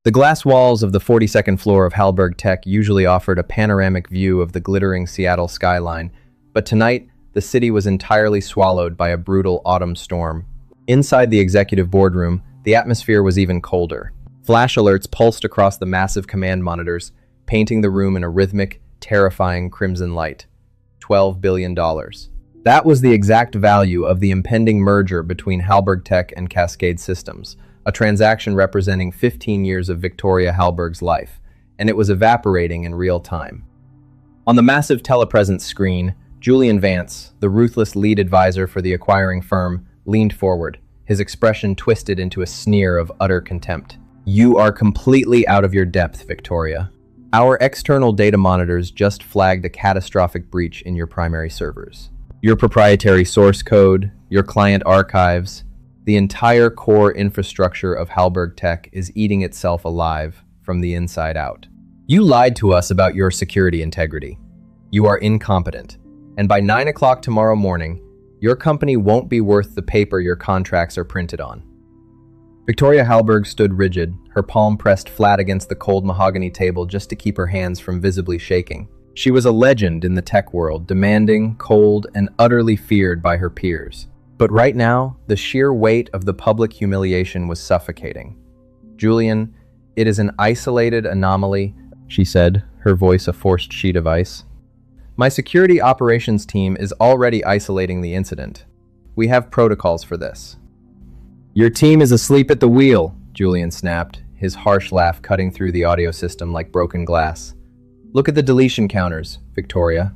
The glass walls of the 42nd floor of Halberg Tech usually offered a panoramic view of the glittering Seattle skyline, but tonight, the city was entirely swallowed by a brutal autumn storm. Inside the executive boardroom, the atmosphere was even colder. Flash alerts pulsed across the massive command monitors, painting the room in a rhythmic, terrifying crimson light. $12 billion. That was the exact value of the impending merger between Halberg Tech and Cascade Systems, a transaction representing 15 years of Victoria Halberg's life, and it was evaporating in real time. On the massive telepresence screen, Julian Vance, the ruthless lead advisor for the acquiring firm, leaned forward, his expression twisted into a sneer of utter contempt. "You are completely out of your depth, Victoria. Our external data monitors just flagged a catastrophic breach in your primary servers. Your proprietary source code, your client archives, the entire core infrastructure of Halberg Tech is eating itself alive from the inside out. You lied to us about your security integrity. You are incompetent. And by 9 o'clock tomorrow morning, your company won't be worth the paper your contracts are printed on." Victoria Halberg stood rigid, her palm pressed flat against the cold mahogany table just to keep her hands from visibly shaking. She was a legend in the tech world, demanding, cold, and utterly feared by her peers. But right now, the sheer weight of the public humiliation was suffocating. "Julian, it is an isolated anomaly," she said, her voice a forced sheet of ice. "My security operations team is already isolating the incident. We have protocols for this." "Your team is asleep at the wheel," Julian snapped, his harsh laugh cutting through the audio system like broken glass. "Look at the deletion counters, Victoria.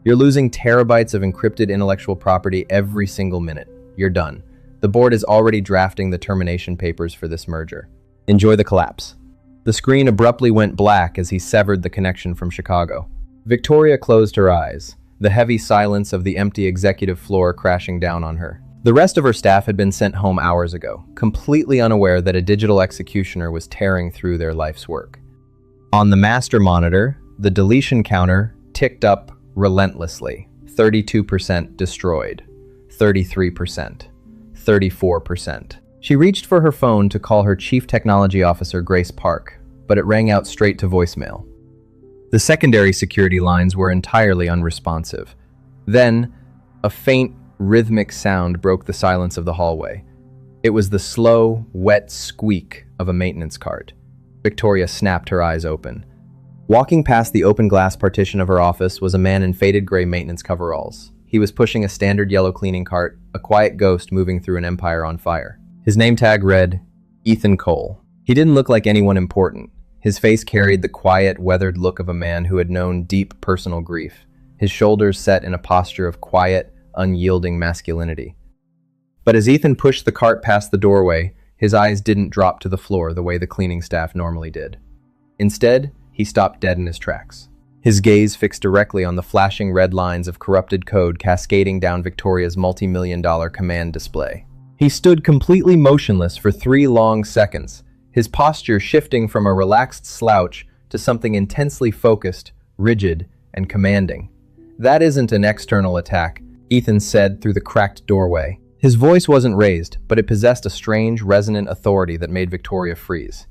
You're losing terabytes of encrypted intellectual property every single minute. You're done. The board is already drafting the termination papers for this merger. Enjoy the collapse." The screen abruptly went black as he severed the connection from Chicago. Victoria closed her eyes, the heavy silence of the empty executive floor crashing down on her. The rest of her staff had been sent home hours ago, completely unaware that a digital executioner was tearing through their life's work. On the master monitor, the deletion counter ticked up relentlessly. 32% destroyed, 33%, 34%. She reached for her phone to call her Chief Technology Officer, Grace Park, but it rang out straight to voicemail. The secondary security lines were entirely unresponsive. Then, a faint, rhythmic sound broke the silence of the hallway. It was the slow, wet squeak of a maintenance cart. Victoria snapped her eyes open. Walking past the open glass partition of her office was a man in faded gray maintenance coveralls. He was pushing a standard yellow cleaning cart, a quiet ghost moving through an empire on fire. His name tag read, Ethan Cole. He didn't look like anyone important. His face carried the quiet, weathered look of a man who had known deep personal grief, his shoulders set in a posture of quiet, unyielding masculinity. But as Ethan pushed the cart past the doorway, his eyes didn't drop to the floor the way the cleaning staff normally did. Instead, he stopped dead in his tracks. His gaze fixed directly on the flashing red lines of corrupted code cascading down Victoria's multi-million-dollar command display. He stood completely motionless for 3 long seconds, his posture shifting from a relaxed slouch to something intensely focused, rigid, and commanding. "That isn't an external attack," Ethan said through the cracked doorway. His voice wasn't raised, but it possessed a strange, resonant authority that made Victoria freeze.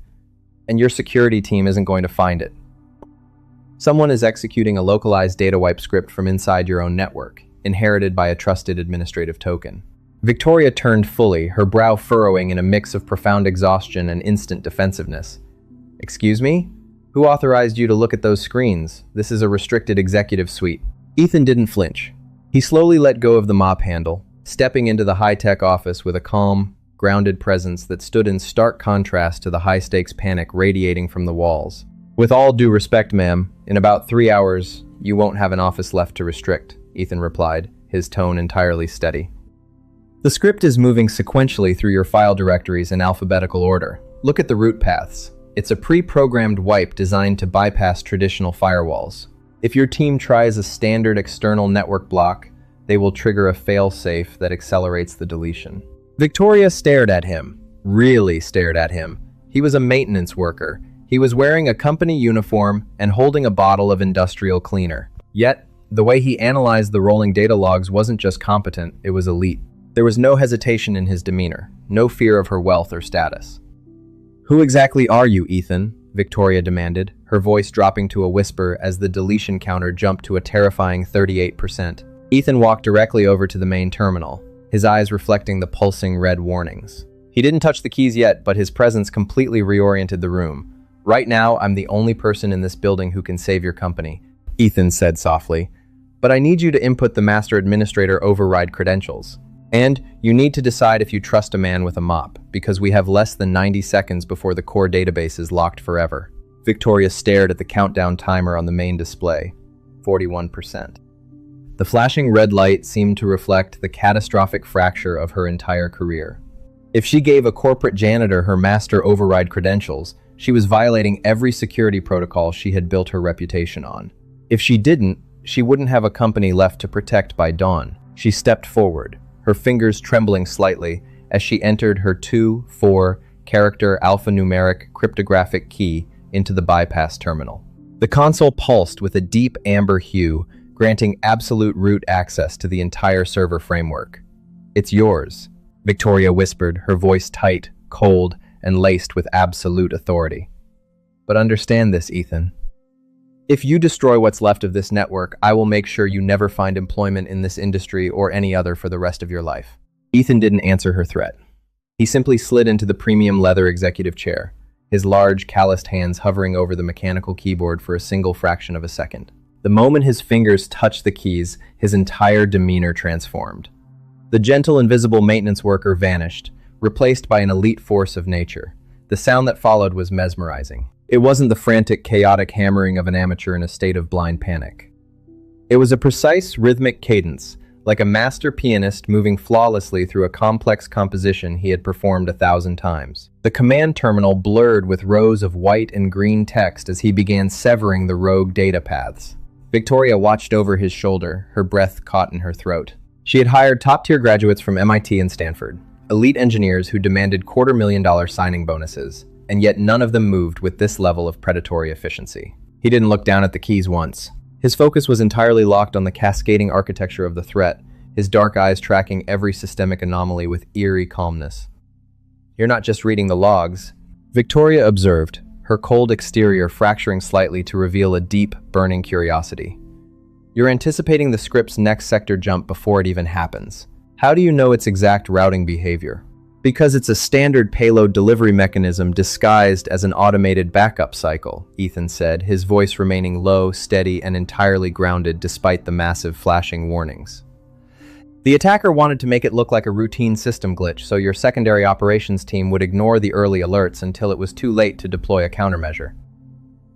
"And your security team isn't going to find it. Someone is executing a localized data wipe script from inside your own network, inherited by a trusted administrative token." Victoria turned fully, her brow furrowing in a mix of profound exhaustion and instant defensiveness. "Excuse me? Who authorized you to look at those screens? This is a restricted executive suite." Ethan didn't flinch. He slowly let go of the mop handle, stepping into the high-tech office with a calm, grounded presence that stood in stark contrast to the high-stakes panic radiating from the walls. "With all due respect, ma'am, in about 3 hours, you won't have an office left to restrict," Ethan replied, his tone entirely steady. "The script is moving sequentially through your file directories in alphabetical order. Look at the route paths. It's a pre-programmed wipe designed to bypass traditional firewalls. If your team tries a standard external network block, they will trigger a fail-safe that accelerates the deletion." Victoria stared at him, really stared at him. He was a maintenance worker. He was wearing a company uniform and holding a bottle of industrial cleaner. Yet, the way he analyzed the rolling data logs wasn't just competent, it was elite. There was no hesitation in his demeanor, no fear of her wealth or status. Who exactly are you, Ethan? Victoria demanded, her voice dropping to a whisper as the deletion counter jumped to a terrifying 38%. Ethan walked directly over to the main terminal, his eyes reflecting the pulsing red warnings. He didn't touch the keys yet, but his presence completely reoriented the room. Right now, I'm the only person in this building who can save your company, Ethan said softly. But I need you to input the master administrator override credentials. And you need to decide if you trust a man with a mop, because we have less than 90 seconds before the core database is locked forever. Victoria stared at the countdown timer on the main display. 41%. The flashing red light seemed to reflect the catastrophic fracture of her entire career. If she gave a corporate janitor her master override credentials, she was violating every security protocol she had built her reputation on. If she didn't, she wouldn't have a company left to protect by dawn. She stepped forward, her fingers trembling slightly as she entered her 2-4-character alphanumeric cryptographic key into the bypass terminal. The console pulsed with a deep amber hue, granting absolute root access to the entire server framework. "It's yours," Victoria whispered, her voice tight, cold, and laced with absolute authority. "But understand this, Ethan. If you destroy what's left of this network, I will make sure you never find employment in this industry or any other for the rest of your life." Ethan didn't answer her threat. He simply slid into the premium leather executive chair, his large, calloused hands hovering over the mechanical keyboard for a single fraction of a second. The moment his fingers touched the keys, his entire demeanor transformed. The gentle, invisible maintenance worker vanished, replaced by an elite force of nature. The sound that followed was mesmerizing. It wasn't the frantic, chaotic hammering of an amateur in a state of blind panic. It was a precise, rhythmic cadence, like a master pianist moving flawlessly through a complex composition he had performed 1,000 times. The command terminal blurred with rows of white and green text as he began severing the rogue data paths. Victoria watched over his shoulder, her breath caught in her throat. She had hired top-tier graduates from MIT and Stanford, elite engineers who demanded $250,000 signing bonuses, and yet none of them moved with this level of predatory efficiency. He didn't look down at the keys once. His focus was entirely locked on the cascading architecture of the threat, his dark eyes tracking every systemic anomaly with eerie calmness. "You're not just reading the logs," Victoria observed, her cold exterior fracturing slightly to reveal a deep, burning curiosity. "You're anticipating the script's next sector jump before it even happens. How do you know its exact routing behavior?" "Because it's a standard payload delivery mechanism disguised as an automated backup cycle," Ethan said, his voice remaining low, steady, and entirely grounded despite the massive flashing warnings. "The attacker wanted to make it look like a routine system glitch, so your secondary operations team would ignore the early alerts until it was too late to deploy a countermeasure.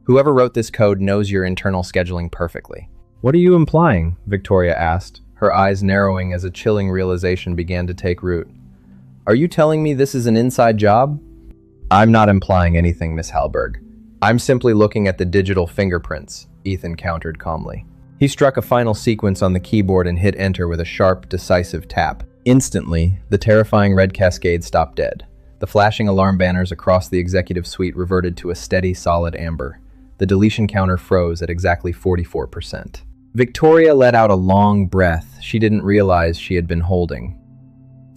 Whoever wrote this code knows your internal scheduling perfectly." "What are you implying?" Victoria asked, her eyes narrowing as a chilling realization began to take root. "Are you telling me this is an inside job?" "I'm not implying anything, Miss Hallberg. I'm simply looking at the digital fingerprints," Ethan countered calmly. He struck a final sequence on the keyboard and hit enter with a sharp, decisive tap. Instantly, the terrifying red cascade stopped dead. The flashing alarm banners across the executive suite reverted to a steady, solid amber. The deletion counter froze at exactly 44%. Victoria let out a long breath she didn't realize she had been holding.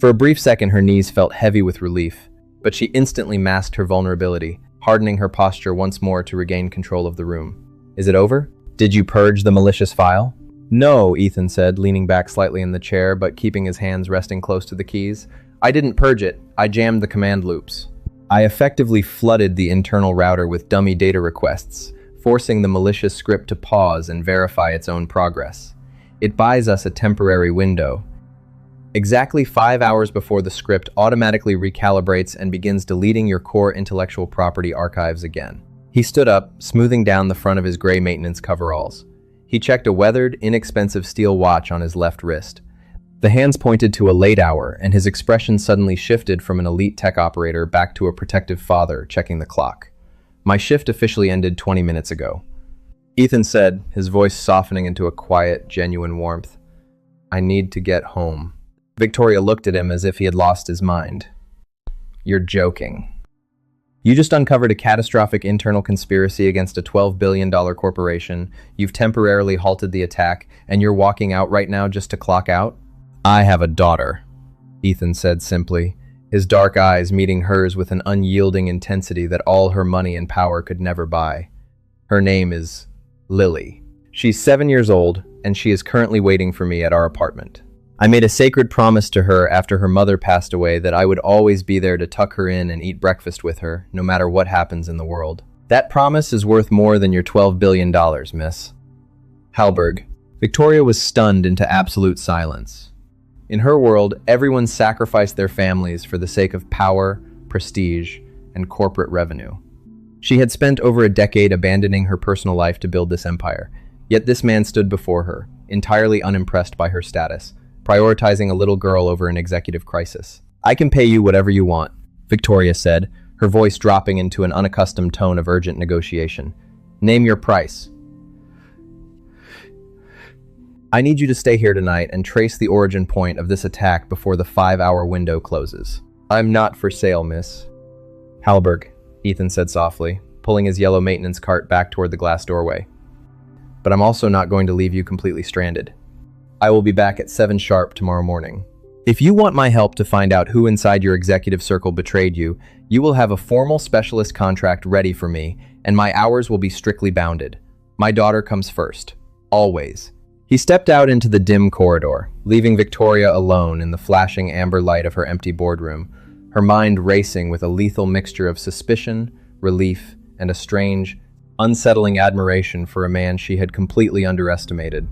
For a brief second, her knees felt heavy with relief, but she instantly masked her vulnerability, hardening her posture once more to regain control of the room. "Is it over? Did you purge the malicious file?" "No," Ethan said, leaning back slightly in the chair but keeping his hands resting close to the keys. "I didn't purge it. I jammed the command loops. I effectively flooded the internal router with dummy data requests, forcing the malicious script to pause and verify its own progress. It buys us a temporary window. Exactly 5 hours before the script automatically recalibrates and begins deleting your core intellectual property archives again." He stood up, smoothing down the front of his gray maintenance coveralls. He checked a weathered, inexpensive steel watch on his left wrist. The hands pointed to a late hour, and his expression suddenly shifted from an elite tech operator back to a protective father checking the clock. "My shift officially ended 20 minutes ago," Ethan said, his voice softening into a quiet, genuine warmth. "I need to get home." Victoria looked at him as if he had lost his mind. "You're joking. You just uncovered a catastrophic internal conspiracy against a $12 billion corporation, you've temporarily halted the attack, and you're walking out right now just to clock out?" "I have a daughter," Ethan said simply, his dark eyes meeting hers with an unyielding intensity that all her money and power could never buy. Her name is Lily. She's 7 years old, and she is currently waiting for me at our apartment. I made a sacred promise to her after her mother passed away that I would always be there to tuck her in and eat breakfast with her, no matter what happens in the world. That promise is worth more than your $12 billion, miss. Halberg. Victoria was stunned into absolute silence. In her world, everyone sacrificed their families for the sake of power, prestige, and corporate revenue. She had spent over a decade abandoning her personal life to build this empire, yet this man stood before her, entirely unimpressed by her status, prioritizing a little girl over an executive crisis. "I can pay you whatever you want," Victoria said, her voice dropping into an unaccustomed tone of urgent negotiation. "Name your price." "I need you to stay here tonight and trace the origin point of this attack before the 5-hour window closes." "I'm not for sale, miss." "Halberg," Ethan said softly, pulling his yellow maintenance cart back toward the glass doorway. "But I'm also not going to leave you completely stranded. I will be back at 7 sharp tomorrow morning. If you want my help to find out who inside your executive circle betrayed you, you will have a formal specialist contract ready for me, and my hours will be strictly bounded. My daughter comes first. Always." He stepped out into the dim corridor, leaving Victoria alone in the flashing amber light of her empty boardroom, her mind racing with a lethal mixture of suspicion, relief, and a strange, unsettling admiration for a man she had completely underestimated.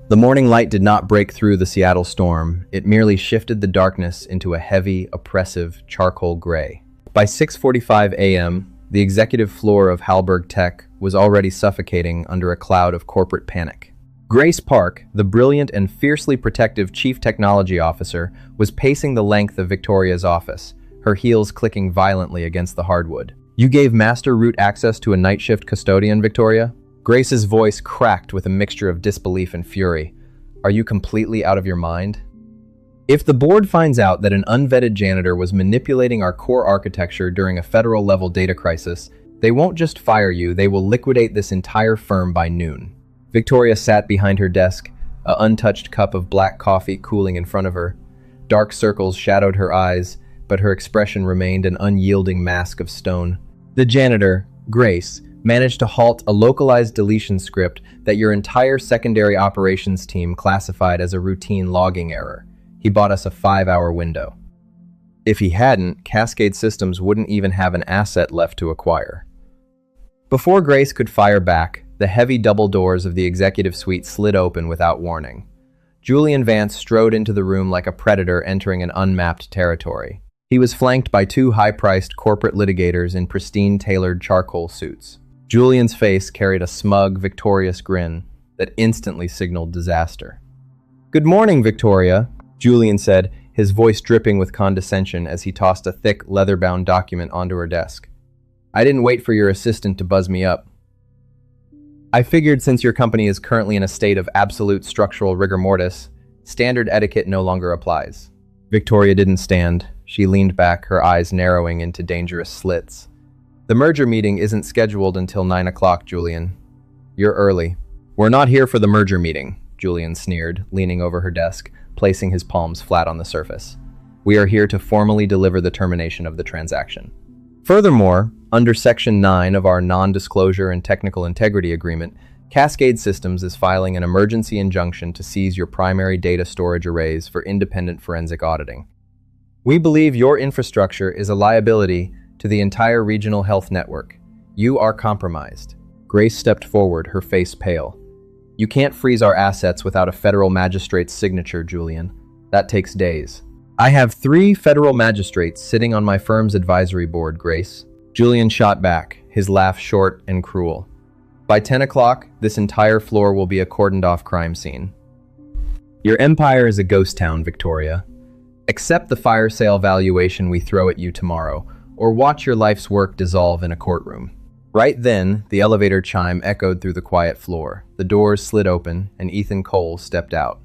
The morning light did not break through the Seattle storm. It merely shifted the darkness into a heavy, oppressive charcoal gray. By 6:45 a.m., the executive floor of Halberg Tech was already suffocating under a cloud of corporate panic. Grace Park, the brilliant and fiercely protective chief technology officer, was pacing the length of Victoria's office, her heels clicking violently against the hardwood. "You gave Master Root access to a night shift custodian, Victoria?" Grace's voice cracked with a mixture of disbelief and fury. "Are you completely out of your mind? If the board finds out that an unvetted janitor was manipulating our core architecture during a federal-level data crisis, they won't just fire you, they will liquidate this entire firm by noon." Victoria sat behind her desk, an untouched cup of black coffee cooling in front of her. Dark circles shadowed her eyes, but her expression remained an unyielding mask of stone. "The janitor, Grace, managed to halt a localized deletion script that your entire secondary operations team classified as a routine logging error. He bought us a 5-hour window. If he hadn't, Cascade Systems wouldn't even have an asset left to acquire." Before Grace could fire back, the heavy double doors of the executive suite slid open without warning. Julian Vance strode into the room like a predator entering an unmapped territory. He was flanked by 2 high-priced corporate litigators in pristine tailored charcoal suits. Julian's face carried a smug, victorious grin that instantly signaled disaster. "Good morning, Victoria," Julian said, his voice dripping with condescension as he tossed a thick, leather-bound document onto her desk. "I didn't wait for your assistant to buzz me up. I figured since your company is currently in a state of absolute structural rigor mortis, standard etiquette no longer applies." Victoria didn't stand. She leaned back, her eyes narrowing into dangerous slits. "The merger meeting isn't scheduled until 9 o'clock, Julian. You're early." "We're not here for the merger meeting," Julian sneered, leaning over her desk, placing his palms flat on the surface. "We are here to formally deliver the termination of the transaction. Furthermore, under Section 9 of our Non-Disclosure and Technical Integrity Agreement, Cascade Systems is filing an emergency injunction to seize your primary data storage arrays for independent forensic auditing. We believe your infrastructure is a liability to the entire regional health network. You are compromised." Grace stepped forward, her face pale. "You can't freeze our assets without a federal magistrate's signature, Julian. That takes days." "I have 3 federal magistrates sitting on my firm's advisory board, Grace." Julian shot back, his laugh short and cruel. "By 10 o'clock, this entire floor will be a cordoned-off crime scene. Your empire is a ghost town, Victoria. Accept the fire sale valuation we throw at you tomorrow, or watch your life's work dissolve in a courtroom." Right then, the elevator chime echoed through the quiet floor. The doors slid open, and Ethan Cole stepped out.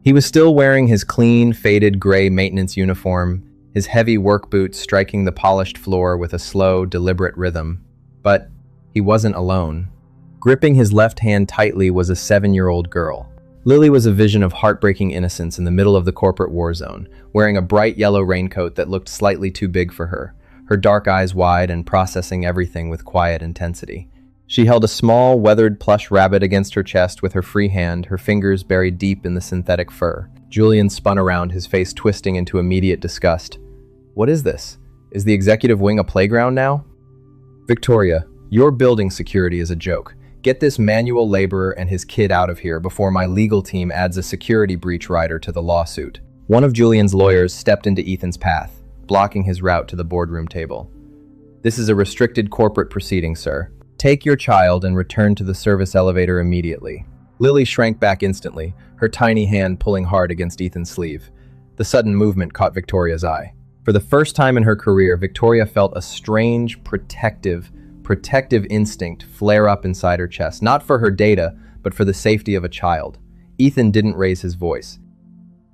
He was still wearing his clean, faded gray maintenance uniform, his heavy work boots striking the polished floor with a slow, deliberate rhythm. But he wasn't alone. Gripping his left hand tightly was a 7-year-old girl. Lily was a vision of heartbreaking innocence in the middle of the corporate war zone, wearing a bright yellow raincoat that looked slightly too big for her dark eyes wide and processing everything with quiet intensity. She held a small, weathered plush rabbit against her chest with her free hand, her fingers buried deep in the synthetic fur. Julian spun around, his face twisting into immediate disgust. What is this? Is the executive wing a playground now? Victoria, your building security is a joke. Get this manual laborer and his kid out of here before my legal team adds a security breach rider to the lawsuit. One of Julian's lawyers stepped into Ethan's path, blocking his route to the boardroom table. This is a restricted corporate proceeding, sir. Take your child and return to the service elevator immediately. Lily shrank back instantly, her tiny hand pulling hard against Ethan's sleeve. The sudden movement caught Victoria's eye. For the first time in her career, Victoria felt a strange, protective instinct flare up inside her chest, not for her data, but for the safety of a child. Ethan didn't raise his voice.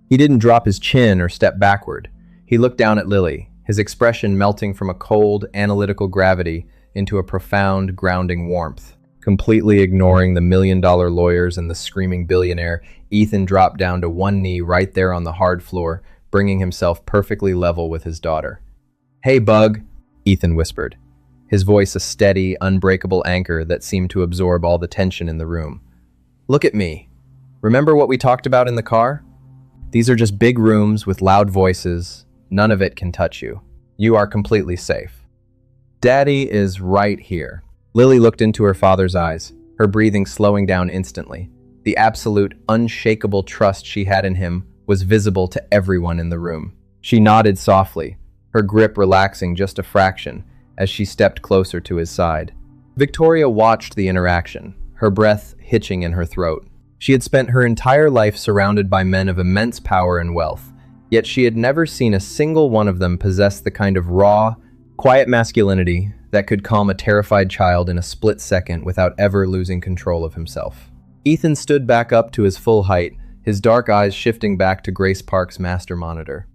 He didn't drop his chin or step backward. He looked down at Lily, his expression melting from a cold, analytical gravity into a profound, grounding warmth. Completely ignoring the million-dollar lawyers and the screaming billionaire, Ethan dropped down to one knee right there on the hard floor, bringing himself perfectly level with his daughter. "Hey, Bug," Ethan whispered, his voice a steady, unbreakable anchor that seemed to absorb all the tension in the room. "Look at me. Remember what we talked about in the car? These are just big rooms with loud voices. None of it can touch you. You are completely safe. Daddy is right here." Lily looked into her father's eyes, her breathing slowing down instantly. The absolute, unshakable trust she had in him was visible to everyone in the room. She nodded softly, her grip relaxing just a fraction as she stepped closer to his side. Victoria watched the interaction, her breath hitching in her throat. She had spent her entire life surrounded by men of immense power and wealth, yet she had never seen a single one of them possess the kind of raw, quiet masculinity that could calm a terrified child in a split second without ever losing control of himself. Ethan stood back up to his full height, his dark eyes shifting back to Grace Park's master monitor.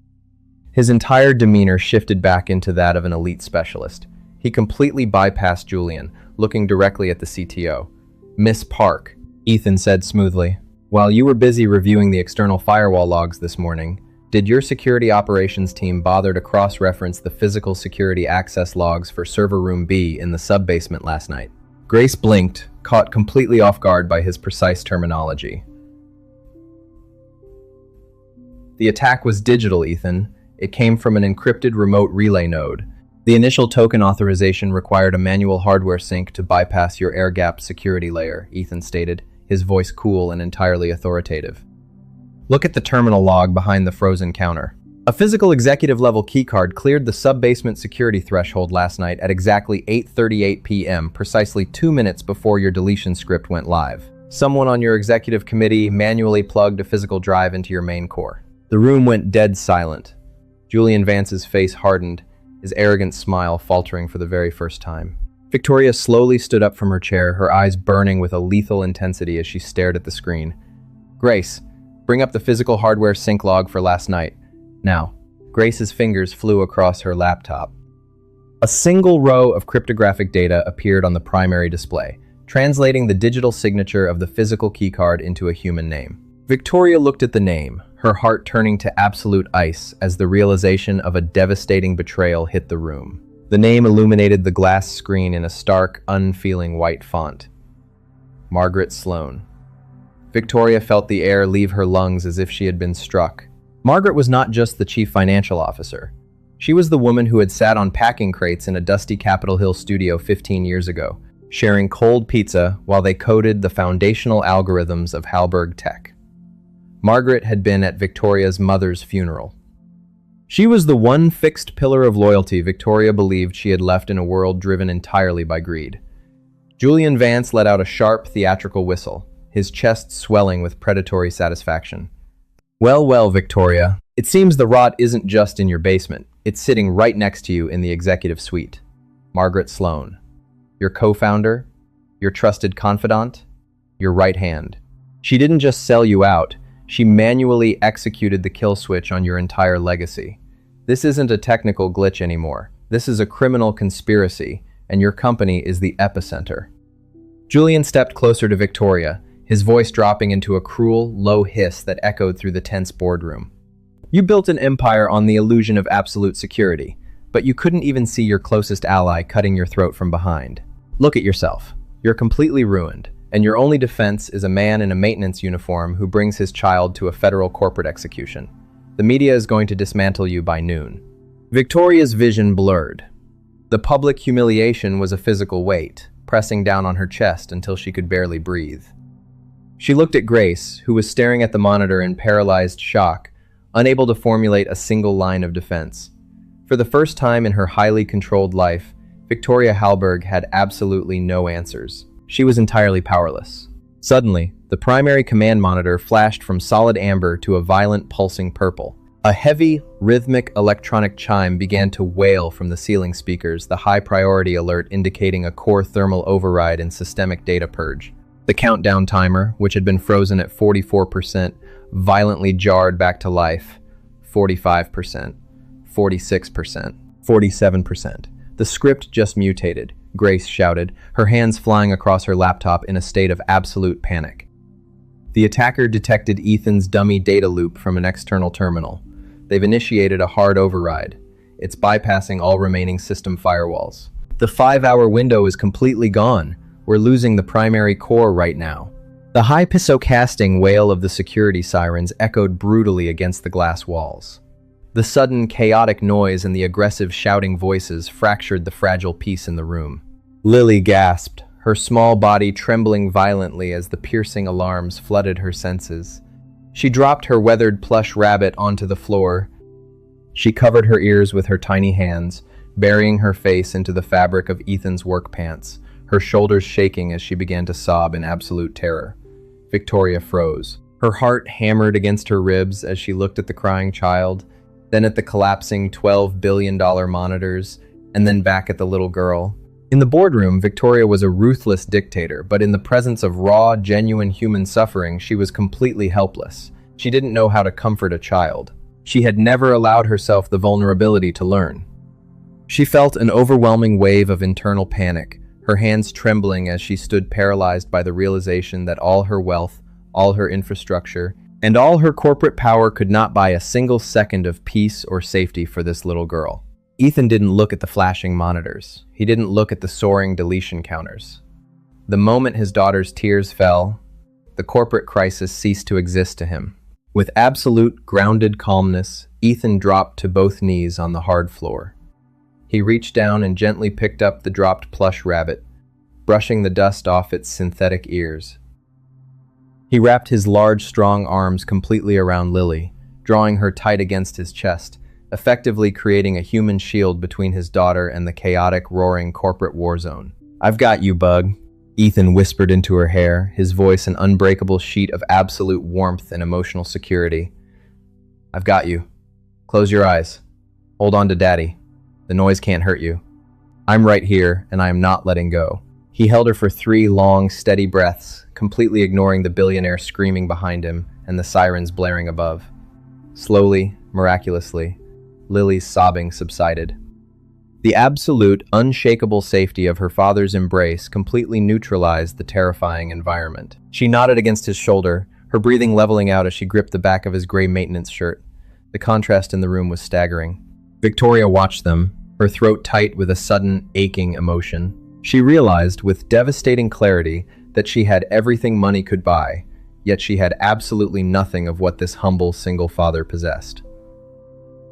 His entire demeanor shifted back into that of an elite specialist. He completely bypassed Julian, looking directly at the CTO. "Miss Park," Ethan said smoothly, "while you were busy reviewing the external firewall logs this morning, did your security operations team bother to cross-reference the physical security access logs for server room B in the sub-basement last night?" Grace blinked, caught completely off guard by his precise terminology. "The attack was digital, Ethan. It came from an encrypted remote relay node. The initial token authorization required a manual hardware sync to bypass your air-gapped security layer," Ethan stated, his voice cool and entirely authoritative. "Look at the terminal log behind the frozen counter. A physical executive-level keycard cleared the sub-basement security threshold last night at exactly 8:38 p.m., precisely 2 minutes before your deletion script went live. Someone on your executive committee manually plugged a physical drive into your main core." The room went dead silent. Julian Vance's face hardened, his arrogant smile faltering for the very first time. Victoria slowly stood up from her chair, her eyes burning with a lethal intensity as she stared at the screen. "Grace, bring up the physical hardware sync log for last night. Now." Grace's fingers flew across her laptop. A single row of cryptographic data appeared on the primary display, translating the digital signature of the physical keycard into a human name. Victoria looked at the name, her heart turning to absolute ice as the realization of a devastating betrayal hit the room. The name illuminated the glass screen in a stark, unfeeling white font. Margaret Sloan. Victoria felt the air leave her lungs as if she had been struck. Margaret was not just the chief financial officer. She was the woman who had sat on packing crates in a dusty Capitol Hill studio 15 years ago, sharing cold pizza while they coded the foundational algorithms of Halberg Tech. Margaret had been at Victoria's mother's funeral. She was the one fixed pillar of loyalty Victoria believed she had left in a world driven entirely by greed. Julian Vance let out a sharp, theatrical whistle, his chest swelling with predatory satisfaction. "Well, well, Victoria, it seems the rot isn't just in your basement. It's sitting right next to you in the executive suite. Margaret Sloan, your co-founder, your trusted confidant, your right hand. She didn't just sell you out, she manually executed the kill switch on your entire legacy. This isn't a technical glitch anymore. This is a criminal conspiracy, and your company is the epicenter." Julian stepped closer to Victoria, his voice dropping into a cruel, low hiss that echoed through the tense boardroom. You built an empire on the illusion of absolute security, but you couldn't even see your closest ally cutting your throat from behind. Look at yourself. You're completely ruined, and your only defense is a man in a maintenance uniform who brings his child to a federal corporate execution. The media is going to dismantle you by noon. Victoria's vision blurred. The public humiliation was a physical weight, pressing down on her chest until she could barely breathe. She looked at Grace, who was staring at the monitor in paralyzed shock, unable to formulate a single line of defense. For the first time in her highly controlled life, Victoria Hallberg had absolutely no answers. She was entirely powerless. Suddenly, the primary command monitor flashed from solid amber to a violent pulsing purple. A heavy, rhythmic electronic chime began to wail from the ceiling speakers, the high priority alert indicating a core thermal override and systemic data purge. The countdown timer, which had been frozen at 44%, violently jarred back to life. 45%, 46%, 47%. The script just mutated, Grace shouted, her hands flying across her laptop in a state of absolute panic. The attacker detected Ethan's dummy data loop from an external terminal. They've initiated a hard override. It's bypassing all remaining system firewalls. The 5-hour window is completely gone. We're losing the primary core right now. The high pissocasting wail of the security sirens echoed brutally against the glass walls. The sudden chaotic noise and the aggressive shouting voices fractured the fragile peace in the room. Lily gasped, her small body trembling violently as the piercing alarms flooded her senses. She dropped her weathered plush rabbit onto the floor. She covered her ears with her tiny hands, burying her face into the fabric of Ethan's work pants, her shoulders shaking as she began to sob in absolute terror. Victoria froze. Her heart hammered against her ribs as she looked at the crying child, then at the collapsing $12 billion monitors, and then back at the little girl. In the boardroom, Victoria was a ruthless dictator, but in the presence of raw, genuine human suffering, she was completely helpless. She didn't know how to comfort a child. She had never allowed herself the vulnerability to learn. She felt an overwhelming wave of internal panic, her hands trembling as she stood paralyzed by the realization that all her wealth, all her infrastructure, and all her corporate power could not buy a single second of peace or safety for this little girl. Ethan didn't look at the flashing monitors. He didn't look at the soaring deletion counters. The moment his daughter's tears fell, the corporate crisis ceased to exist to him. With absolute, grounded calmness, Ethan dropped to both knees on the hard floor. He reached down and gently picked up the dropped plush rabbit, brushing the dust off its synthetic ears. He wrapped his large, strong arms completely around Lily, drawing her tight against his chest, effectively creating a human shield between his daughter and the chaotic, roaring corporate war zone. "I've got you, bug," Ethan whispered into her hair, his voice an unbreakable sheet of absolute warmth and emotional security. "I've got you. Close your eyes. Hold on to Daddy. The noise can't hurt you. I'm right here, and I am not letting go." He held her for 3 long, steady breaths, completely ignoring the billionaire screaming behind him and the sirens blaring above. Slowly, miraculously, Lily's sobbing subsided. The absolute, unshakable safety of her father's embrace completely neutralized the terrifying environment. She nodded against his shoulder, her breathing leveling out as she gripped the back of his gray maintenance shirt. The contrast in the room was staggering. Victoria watched them, her throat tight with a sudden, aching emotion. She realized with devastating clarity that she had everything money could buy, yet she had absolutely nothing of what this humble single father possessed.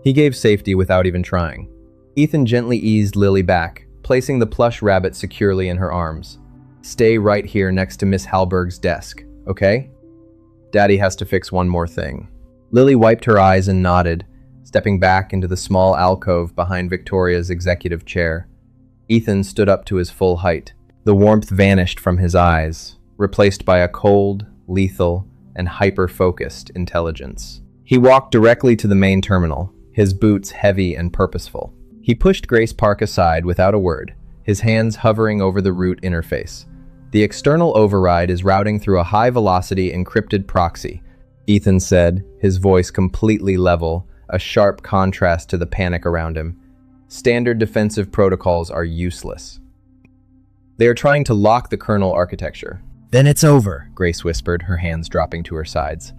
He gave safety without even trying. Ethan gently eased Lily back, placing the plush rabbit securely in her arms. "Stay right here next to Miss Hallberg's desk, okay? Daddy has to fix one more thing." Lily wiped her eyes and nodded, stepping back into the small alcove behind Victoria's executive chair. Ethan stood up to his full height. The warmth vanished from his eyes, replaced by a cold, lethal, and hyper-focused intelligence. He walked directly to the main terminal, his boots heavy and purposeful. He pushed Grace Park aside without a word, his hands hovering over the root interface. "The external override is routing through a high-velocity encrypted proxy," Ethan said, his voice completely level, a sharp contrast to the panic around him. "Standard defensive protocols are useless. They are trying to lock the kernel architecture. Then it's over, Grace whispered, her hands dropping to her sides.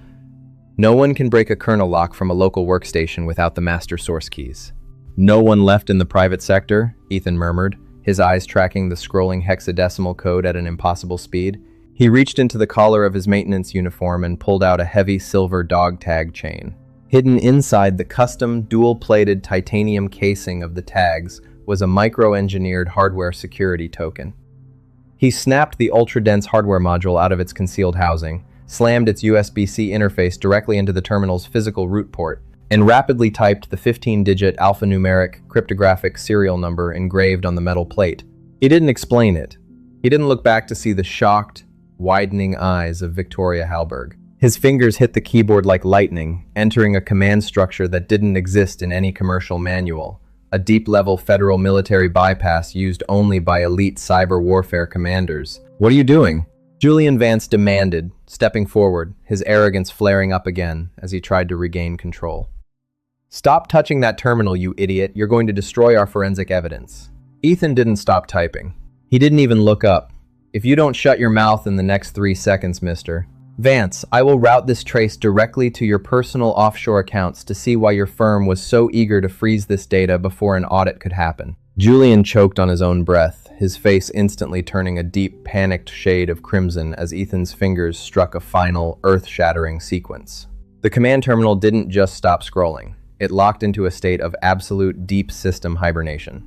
No one can break a kernel lock from a local workstation without the master source keys. No one left in the private sector, Ethan murmured, his eyes tracking the scrolling hexadecimal code at an impossible speed. He reached into the collar of his maintenance uniform and pulled out a heavy silver dog tag chain. Hidden inside the custom, dual-plated titanium casing of the tags was a micro-engineered hardware security token. He snapped the ultra-dense hardware module out of its concealed housing, slammed its USB-C interface directly into the terminal's physical root port, and rapidly typed the 15-digit alphanumeric cryptographic serial number engraved on the metal plate. He didn't explain it. He didn't look back to see the shocked, widening eyes of Victoria Hallberg. His fingers hit the keyboard like lightning, entering a command structure that didn't exist in any commercial manual, a deep-level federal military bypass used only by elite cyber warfare commanders. "What are you doing?" Julian Vance demanded, stepping forward, his arrogance flaring up again as he tried to regain control. "Stop touching that terminal, you idiot. You're going to destroy our forensic evidence." Ethan didn't stop typing. He didn't even look up. "If you don't shut your mouth in the next 3 seconds, mister." "Vance, I will route this trace directly to your personal offshore accounts to see why your firm was so eager to freeze this data before an audit could happen." Julian choked on his own breath, his face instantly turning a deep, panicked shade of crimson as Ethan's fingers struck a final, earth-shattering sequence. The command terminal didn't just stop scrolling. It locked into a state of absolute deep system hibernation.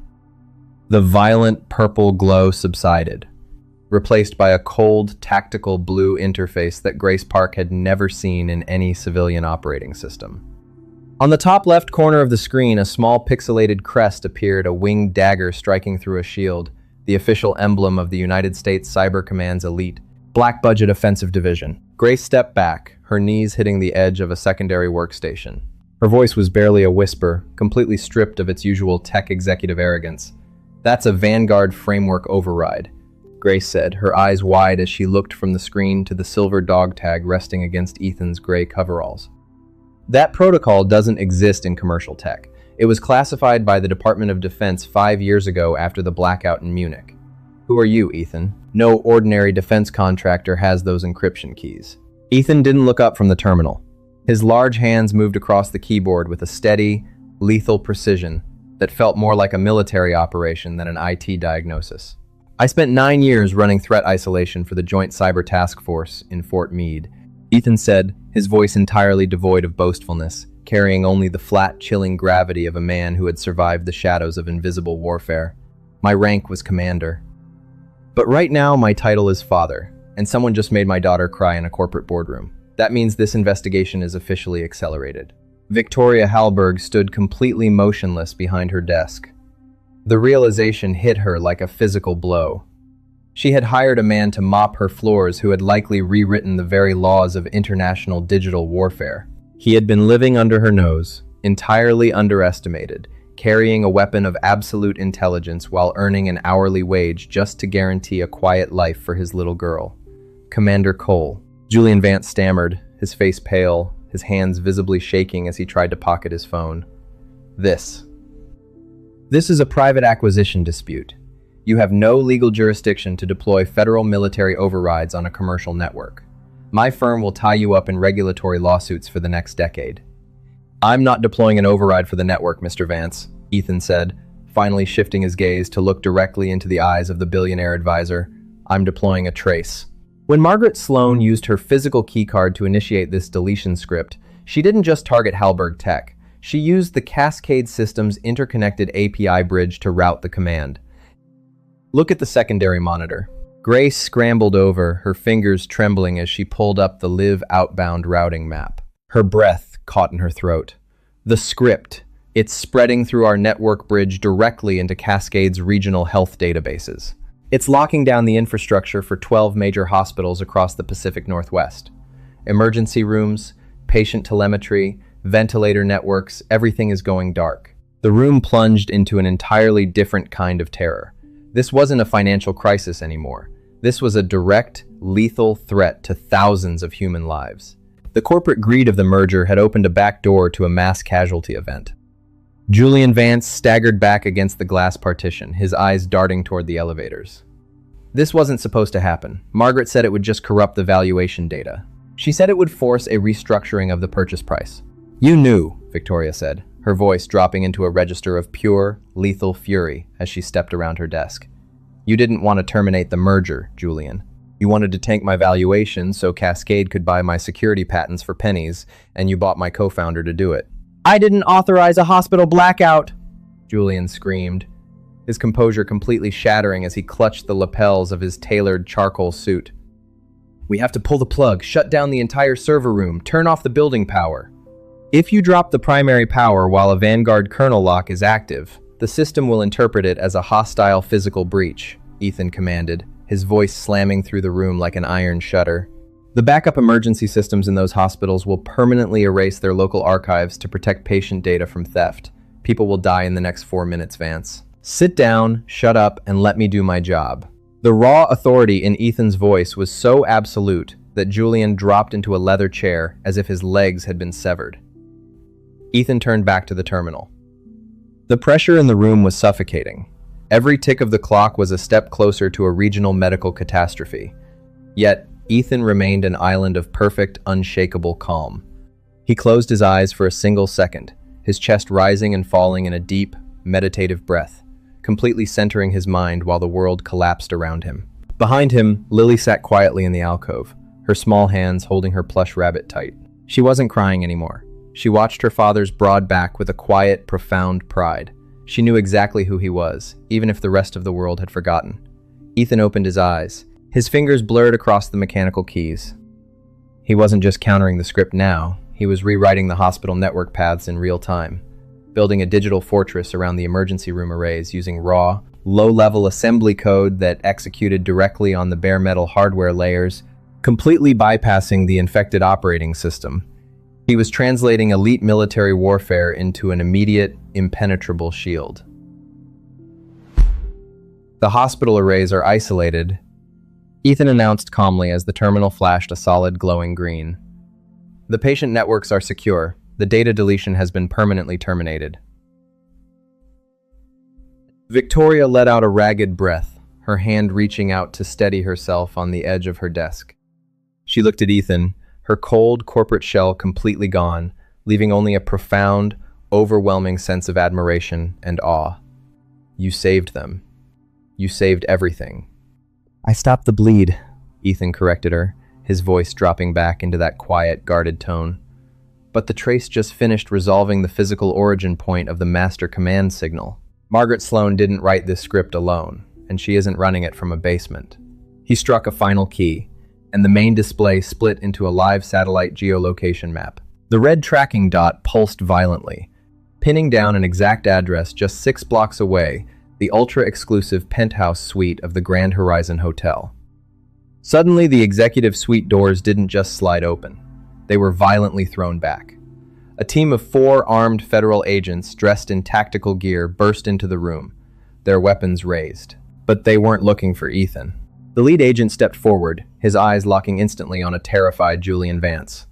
The violent purple glow subsided, replaced by a cold, tactical blue interface that Grace Park had never seen in any civilian operating system. On the top left corner of the screen, a small pixelated crest appeared, a winged dagger striking through a shield, the official emblem of the United States Cyber Command's elite, black-budget offensive division. Grace stepped back, her knees hitting the edge of a secondary workstation. Her voice was barely a whisper, completely stripped of its usual tech executive arrogance. "That's a Vanguard framework override," Grace said, her eyes wide as she looked from the screen to the silver dog tag resting against Ethan's gray coveralls. "That protocol doesn't exist in commercial tech. It was classified by the Department of Defense 5 years ago after the blackout in Munich." "Who are you, Ethan?" "No ordinary defense contractor has those encryption keys." Ethan didn't look up from the terminal. His large hands moved across the keyboard with a steady, lethal precision that felt more like a military operation than an IT diagnosis. "I spent 9 years running threat isolation for the Joint Cyber Task Force in Fort Meade," Ethan said, his voice entirely devoid of boastfulness, carrying only the flat, chilling gravity of a man who had survived the shadows of invisible warfare. "My rank was commander. But right now, my title is father, and someone just made my daughter cry in a corporate boardroom. That means this investigation is officially accelerated." Victoria Hallberg stood completely motionless behind her desk. The realization hit her like a physical blow. She had hired a man to mop her floors who had likely rewritten the very laws of international digital warfare. He had been living under her nose, entirely underestimated, carrying a weapon of absolute intelligence while earning an hourly wage just to guarantee a quiet life for his little girl. "Commander Cole," Julian Vance stammered, his face pale, his hands visibly shaking as he tried to pocket his phone. This is a private acquisition dispute. You have no legal jurisdiction to deploy federal military overrides on a commercial network. My firm will tie you up in regulatory lawsuits for the next decade." "I'm not deploying an override for the network, Mr. Vance," Ethan said, finally shifting his gaze to look directly into the eyes of the billionaire advisor. "I'm deploying a trace." When Margaret Sloan used her physical keycard to initiate this deletion script, she didn't just target Hallberg Tech. She used the Cascade Systems interconnected API bridge to route the command. "Look at the secondary monitor." Grace scrambled over, her fingers trembling as she pulled up the live outbound routing map. Her breath caught in her throat. The script. It's spreading through our network bridge directly into Cascade's regional health databases. It's locking down the infrastructure for 12 major hospitals across the Pacific Northwest. Emergency rooms, patient telemetry, ventilator networks, everything is going dark. The room plunged into an entirely different kind of terror. This wasn't a financial crisis anymore. This was a direct, lethal threat to thousands of human lives. The corporate greed of the merger had opened a back door to a mass casualty event. Julian Vance staggered back against the glass partition, his eyes darting toward the elevators. This wasn't supposed to happen. Margaret said it would just corrupt the valuation data. She said it would force a restructuring of the purchase price. You knew, Victoria said, her voice dropping into a register of pure, lethal fury as she stepped around her desk. You didn't want to terminate the merger, Julian. You wanted to tank my valuation so Cascade could buy my security patents for pennies, and you bought my co-founder to do it. I didn't authorize a hospital blackout, Julian screamed, his composure completely shattering as he clutched the lapels of his tailored charcoal suit. We have to pull the plug, shut down the entire server room, turn off the building power. If you drop the primary power while a Vanguard kernel lock is active, the system will interpret it as a hostile physical breach, Ethan commanded, his voice slamming through the room like an iron shutter. The backup emergency systems in those hospitals will permanently erase their local archives to protect patient data from theft. People will die in the next 4 minutes, Vance. Sit down, shut up, and let me do my job. The raw authority in Ethan's voice was so absolute that Julian dropped into a leather chair as if his legs had been severed. Ethan turned back to the terminal. The pressure in the room was suffocating. Every tick of the clock was a step closer to a regional medical catastrophe. Yet, Ethan remained an island of perfect, unshakable calm. He closed his eyes for a single second, his chest rising and falling in a deep, meditative breath, completely centering his mind while the world collapsed around him. Behind him, Lily sat quietly in the alcove, her small hands holding her plush rabbit tight. She wasn't crying anymore. She watched her father's broad back with a quiet, profound pride. She knew exactly who he was, even if the rest of the world had forgotten. Ethan opened his eyes. His fingers blurred across the mechanical keys. He wasn't just countering the script now, he was rewriting the hospital network paths in real time, building a digital fortress around the emergency room arrays using raw, low-level assembly code that executed directly on the bare metal hardware layers, completely bypassing the infected operating system. He was translating elite military warfare into an immediate, impenetrable shield. The hospital arrays are isolated, Ethan announced calmly as the terminal flashed a solid glowing green. The patient networks are secure. The data deletion has been permanently terminated. Victoria let out a ragged breath, her hand reaching out to steady herself on the edge of her desk. She looked at Ethan, her cold corporate shell completely gone, leaving only a profound, overwhelming sense of admiration and awe. You saved them. You saved everything. I stopped the bleed, Ethan corrected her, his voice dropping back into that quiet, guarded tone. But the trace just finished resolving the physical origin point of the master command signal. Margaret Sloan didn't write this script alone, and she isn't running it from a basement. He struck a final key, and the main display split into a live satellite geolocation map. The red tracking dot pulsed violently, pinning down an exact address just 6 blocks away, the ultra-exclusive penthouse suite of the Grand Horizon Hotel. Suddenly, the executive suite doors didn't just slide open. They were violently thrown back. A team of 4 armed federal agents dressed in tactical gear burst into the room, their weapons raised. But they weren't looking for Ethan. The lead agent stepped forward, his eyes locking instantly on a terrified Julian Vance.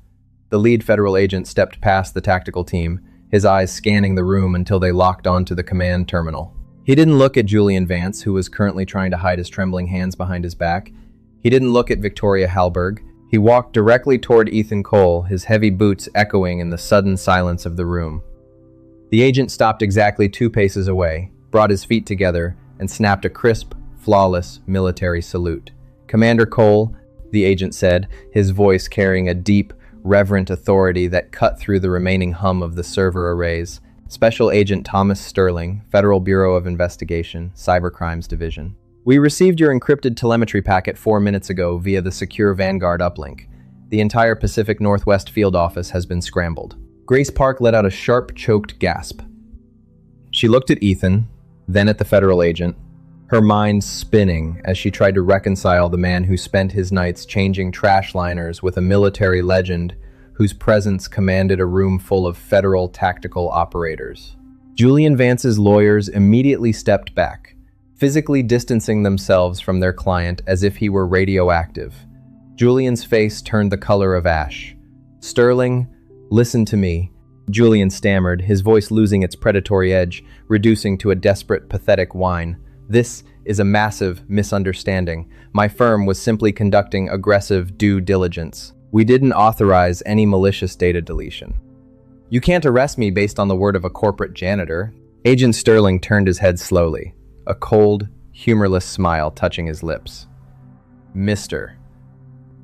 The lead federal agent stepped past the tactical team, his eyes scanning the room until they locked onto the command terminal. He didn't look at Julian Vance, who was currently trying to hide his trembling hands behind his back. He didn't look at Victoria Hallberg. He walked directly toward Ethan Cole, his heavy boots echoing in the sudden silence of the room. The agent stopped exactly 2 paces away, brought his feet together, and snapped a crisp, flawless military salute. Commander Cole, the agent said, his voice carrying a deep, reverent authority that cut through the remaining hum of the server arrays. Special Agent Thomas Sterling, Federal Bureau of Investigation, Cybercrimes Division. We received your encrypted telemetry packet 4 minutes ago via the secure Vanguard uplink. The entire Pacific Northwest field office has been scrambled. Grace Park let out a sharp, choked gasp. She looked at Ethan, then at the federal agent, her mind spinning as she tried to reconcile the man who spent his nights changing trash liners with a military legend whose presence commanded a room full of federal tactical operators. Julian Vance's lawyers immediately stepped back, physically distancing themselves from their client as if he were radioactive. Julian's face turned the color of ash. Sterling, listen to me, Julian stammered, his voice losing its predatory edge, reducing to a desperate, pathetic whine. This is a massive misunderstanding. My firm was simply conducting aggressive due diligence. We didn't authorize any malicious data deletion. You can't arrest me based on the word of a corporate janitor. Agent Sterling turned his head slowly, a cold, humorless smile touching his lips. Mr.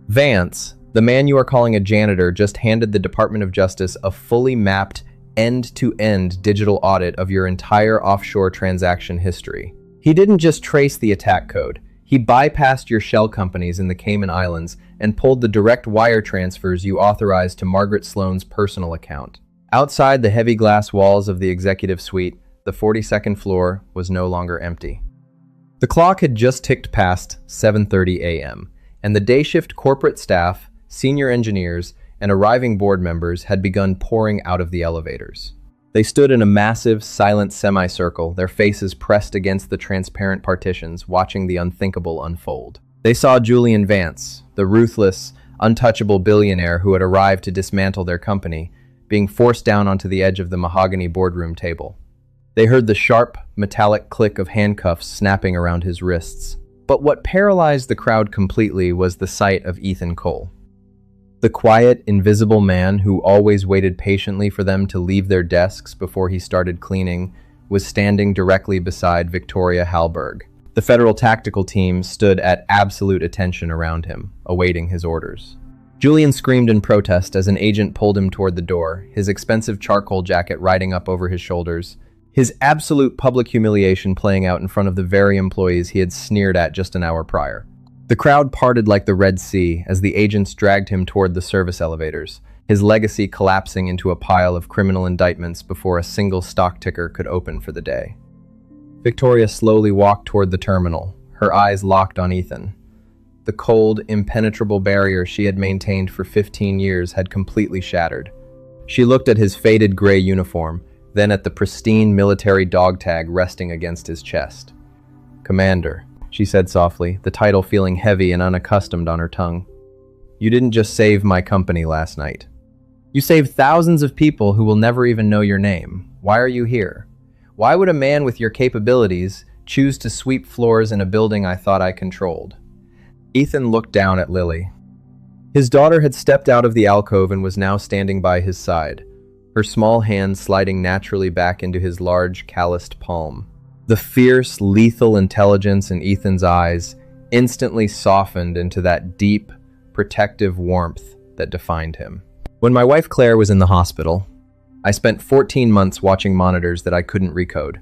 Vance, the man you are calling a janitor, just handed the Department of Justice a fully mapped, end-to-end digital audit of your entire offshore transaction history. He didn't just trace the attack code. He bypassed your shell companies in the Cayman Islands and pulled the direct wire transfers you authorized to Margaret Sloan's personal account. Outside the heavy glass walls of the executive suite, the 42nd floor was no longer empty. The clock had just ticked past 7:30 a.m., and the day shift corporate staff, senior engineers, and arriving board members had begun pouring out of the elevators. They stood in a massive, silent semicircle, their faces pressed against the transparent partitions, watching the unthinkable unfold. They saw Julian Vance, the ruthless, untouchable billionaire who had arrived to dismantle their company, being forced down onto the edge of the mahogany boardroom table. They heard the sharp, metallic click of handcuffs snapping around his wrists. But what paralyzed the crowd completely was the sight of Ethan Cole. The quiet, invisible man who always waited patiently for them to leave their desks before he started cleaning was standing directly beside Victoria Hallberg. The federal tactical team stood at absolute attention around him, awaiting his orders. Julian screamed in protest as an agent pulled him toward the door, his expensive charcoal jacket riding up over his shoulders, his absolute public humiliation playing out in front of the very employees he had sneered at just an hour prior. The crowd parted like the Red Sea as the agents dragged him toward the service elevators, his legacy collapsing into a pile of criminal indictments before a single stock ticker could open for the day. Victoria slowly walked toward the terminal, her eyes locked on Ethan. The cold, impenetrable barrier she had maintained for 15 years had completely shattered. She looked at his faded gray uniform, then at the pristine military dog tag resting against his chest. "Commander," she said softly, the title feeling heavy and unaccustomed on her tongue. "You didn't just save my company last night. You saved thousands of people who will never even know your name. Why are you here? Why would a man with your capabilities choose to sweep floors in a building I thought I controlled?" Ethan looked down at Lily. His daughter had stepped out of the alcove and was now standing by his side, her small hand sliding naturally back into his large, calloused palm. The fierce, lethal intelligence in Ethan's eyes instantly softened into that deep, protective warmth that defined him. "When my wife Claire was in the hospital, I spent 14 months watching monitors that I couldn't recode,"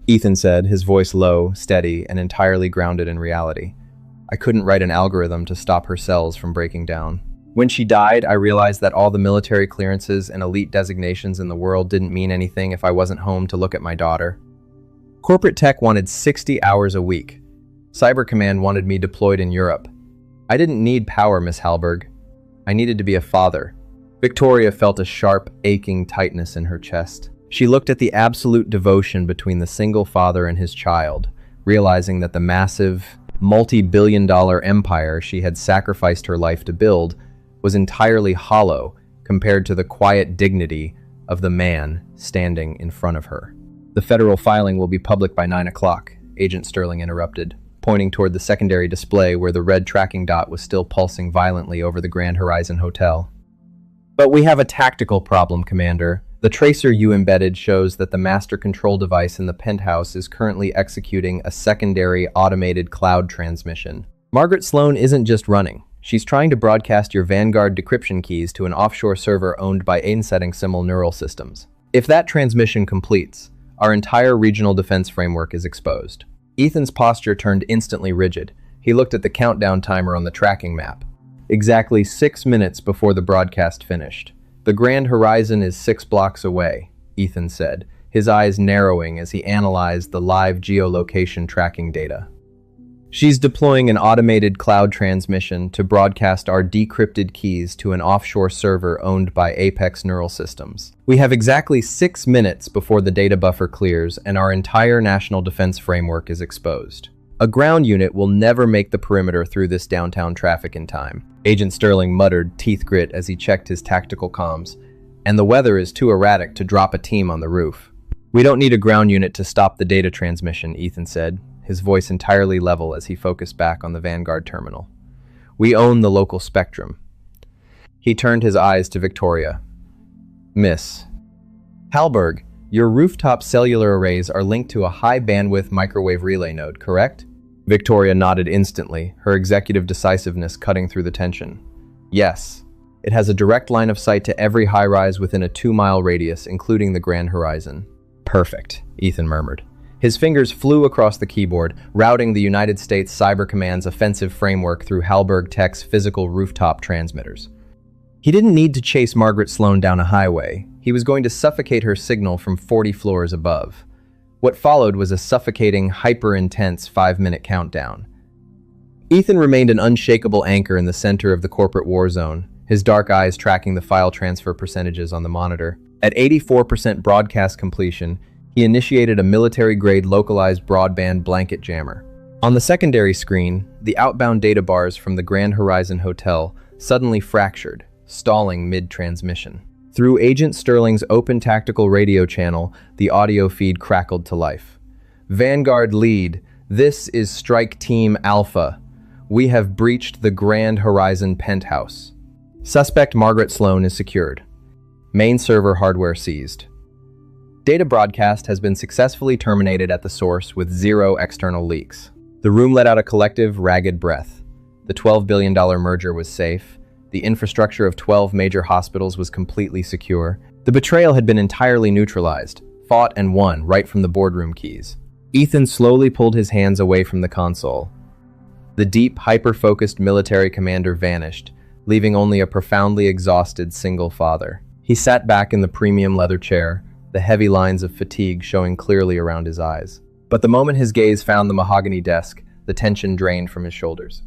Ethan said, his voice low, steady, and entirely grounded in reality. "I couldn't write an algorithm to stop her cells from breaking down. When she died, I realized that all the military clearances and elite designations in the world didn't mean anything if I wasn't home to look at my daughter. Corporate tech wanted 60 hours a week. Cyber Command wanted me deployed in Europe. I didn't need power, Miss Hallberg. I needed to be a father." Victoria felt a sharp, aching tightness in her chest. She looked at the absolute devotion between the single father and his child, realizing that the massive, multi-billion-dollar empire she had sacrificed her life to build was entirely hollow compared to the quiet dignity of the man standing in front of her. "The federal filing will be public by 9 o'clock, Agent Sterling interrupted, pointing toward the secondary display where the red tracking dot was still pulsing violently over the Grand Horizon Hotel. "But we have a tactical problem, Commander. The tracer you embedded shows that the master control device in the penthouse is currently executing a secondary automated cloud transmission. Margaret Sloan isn't just running. She's trying to broadcast your Vanguard decryption keys to an offshore server owned by Einsetting Neural Systems. If that transmission completes, our entire regional defense framework is exposed." Ethan's posture turned instantly rigid. He looked at the countdown timer on the tracking map. Exactly 6 minutes before the broadcast finished. "The Grand Horizon is 6 blocks away," Ethan said, his eyes narrowing as he analyzed the live geolocation tracking data. "She's deploying an automated cloud transmission to broadcast our decrypted keys to an offshore server owned by Apex Neural Systems. We have exactly 6 minutes before the data buffer clears and our entire national defense framework is exposed. A ground unit will never make the perimeter through this downtown traffic in time." Agent Sterling muttered, teeth grit, as he checked his tactical comms. "And the weather is too erratic to drop a team on the roof." "We don't need a ground unit to stop the data transmission," Ethan said, his voice entirely level as he focused back on the Vanguard terminal. "We own the local spectrum." He turned his eyes to Victoria. "Miss Hallberg, your rooftop cellular arrays are linked to a high-bandwidth microwave relay node, correct?" Victoria nodded instantly, her executive decisiveness cutting through the tension. "Yes. It has a direct line of sight to every high-rise within a 2-mile radius, including the Grand Horizon." "Perfect," Ethan murmured. His fingers flew across the keyboard, routing the United States Cyber Command's offensive framework through Hallberg Tech's physical rooftop transmitters. He didn't need to chase Margaret Sloan down a highway. He was going to suffocate her signal from 40 floors above. What followed was a suffocating, hyper-intense 5-minute countdown. Ethan remained an unshakable anchor in the center of the corporate war zone, his dark eyes tracking the file transfer percentages on the monitor. At 84% broadcast completion, he initiated a military-grade localized broadband blanket jammer. On the secondary screen, the outbound data bars from the Grand Horizon Hotel suddenly fractured, stalling mid-transmission. Through Agent Sterling's open tactical radio channel, the audio feed crackled to life. "Vanguard lead, this is Strike Team Alpha. We have breached the Grand Horizon penthouse. Suspect Margaret Sloan is secured. Main server hardware seized. Data broadcast has been successfully terminated at the source with 0 external leaks." The room let out a collective, ragged breath. The $12 billion merger was safe. The infrastructure of 12 major hospitals was completely secure. The betrayal had been entirely neutralized, fought and won right from the boardroom keys. Ethan slowly pulled his hands away from the console. The deep, hyper-focused military commander vanished, leaving only a profoundly exhausted single father. He sat back in the premium leather chair, the heavy lines of fatigue showing clearly around his eyes. But the moment his gaze found the mahogany desk, the tension drained from his shoulders.